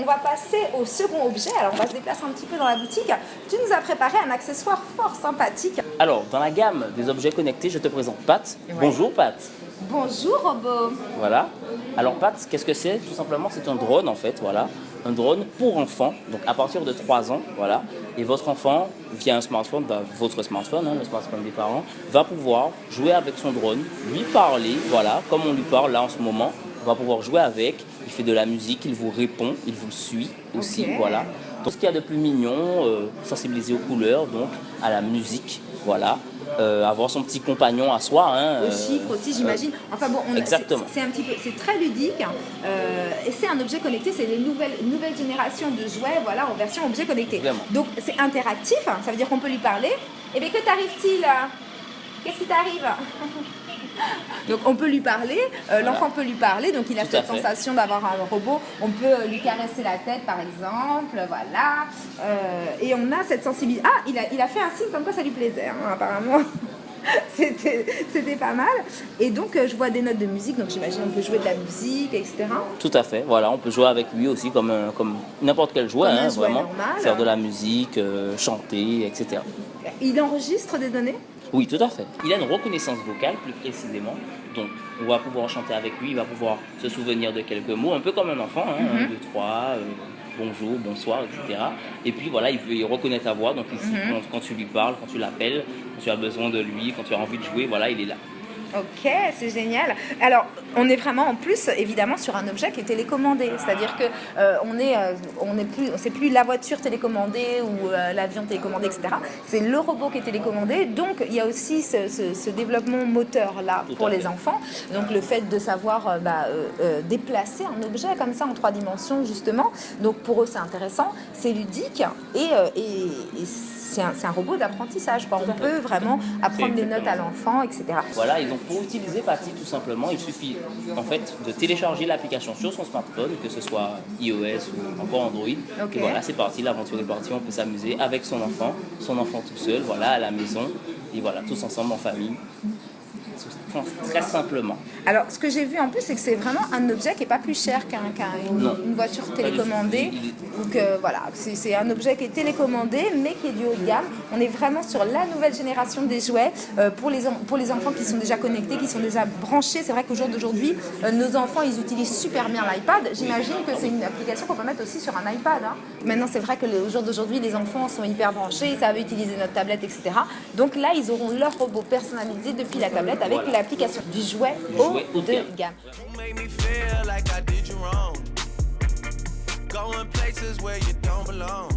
on va passer au second objet. Alors, on va se déplacer un petit peu dans la boutique. Tu nous as préparé un accessoire fort sympathique. Alors, dans la gamme des objets connectés, je te présente Pat. Ouais. Bonjour Pat. Bonjour robot. Voilà. Alors Pat, qu'est-ce que c'est? Tout simplement, c'est un drone en fait, voilà. Un drone pour enfants, donc à partir de 3 ans, voilà. Et votre enfant, via un smartphone, votre smartphone, le smartphone des parents, va pouvoir jouer avec son drone, lui parler, voilà, comme on lui parle là en ce moment. On va pouvoir jouer avec, il fait de la musique, il vous répond, il vous suit aussi, voilà. Donc ce qu'il y a de plus mignon, sensibiliser aux couleurs, donc à la musique, voilà. Avoir son petit compagnon à soi. Aux chiffres aussi, j'imagine. Enfin bon, exactement. C'est un petit peu, c'est très ludique. Et c'est un objet connecté, c'est les nouvelles générations de jouets, voilà, en version objet connecté. Vraiment. Donc c'est interactif, ça veut dire qu'on peut lui parler. Eh bien, que t'arrive-t-il? Qu'est-ce qui t'arrive? Donc on peut lui parler, l'enfant peut lui parler, donc il a cette sensation d'avoir un robot. On peut lui caresser la tête par exemple, voilà. Et on a cette sensibilité. Ah, il a fait un signe comme quoi ça lui plaisait, hein, apparemment. C'était pas mal. Et donc je vois des notes de musique, donc j'imagine on peut jouer de la musique, etc. Tout à fait, voilà, on peut jouer avec lui aussi comme n'importe quel jouet, un jouet vraiment. Normal. Faire de la musique, chanter, etc. Il enregistre des données? Oui, tout à fait. Il a une reconnaissance vocale, plus précisément. Donc, on va pouvoir chanter avec lui, il va pouvoir se souvenir de quelques mots, un peu comme un enfant, 1, 2, 3, bonjour, bonsoir, etc. Et puis voilà, il reconnaît ta voix, donc ici, quand tu lui parles, quand tu l'appelles, quand tu as besoin de lui, quand tu as envie de jouer, voilà, il est là. Ok, c'est génial. Alors, on est vraiment en plus, évidemment, sur un objet qui est télécommandé. C'est-à-dire que c'est plus la voiture télécommandée ou l'avion télécommandé, etc. C'est le robot qui est télécommandé. Donc, il y a aussi ce développement moteur là pour les enfants. Donc, le fait de savoir déplacer un objet comme ça en 3 dimensions, justement. Donc, pour eux, c'est intéressant, c'est ludique et c'est un robot d'apprentissage. On peut vraiment apprendre des notes à l'enfant, etc. Voilà, et donc pour utiliser Patty, tout simplement, il suffit en fait de télécharger l'application sur son smartphone, que ce soit iOS ou encore Android. Et voilà, c'est parti, l'aventure est partie, on peut s'amuser avec son enfant tout seul, voilà, à la maison, et voilà, tous ensemble en famille. Très simplement. Alors, ce que j'ai vu en plus, c'est que c'est vraiment un objet qui n'est pas plus cher qu'une voiture télécommandée. Donc voilà, c'est un objet qui est télécommandé, mais qui est du haut de gamme. On est vraiment sur la nouvelle génération des jouets pour les enfants qui sont déjà connectés, qui sont déjà branchés. C'est vrai qu'au jour d'aujourd'hui, nos enfants, ils utilisent super bien l'iPad. J'imagine que c'est une application qu'on peut mettre aussi sur un iPad. Hein. Maintenant, c'est vrai qu'au jour d'aujourd'hui, les enfants sont hyper branchés, ils savent utiliser notre tablette, etc. Donc là, ils auront leur robot personnalisé depuis la tablette avec l'application du jouet haut de gamme. Going places where you don't belong.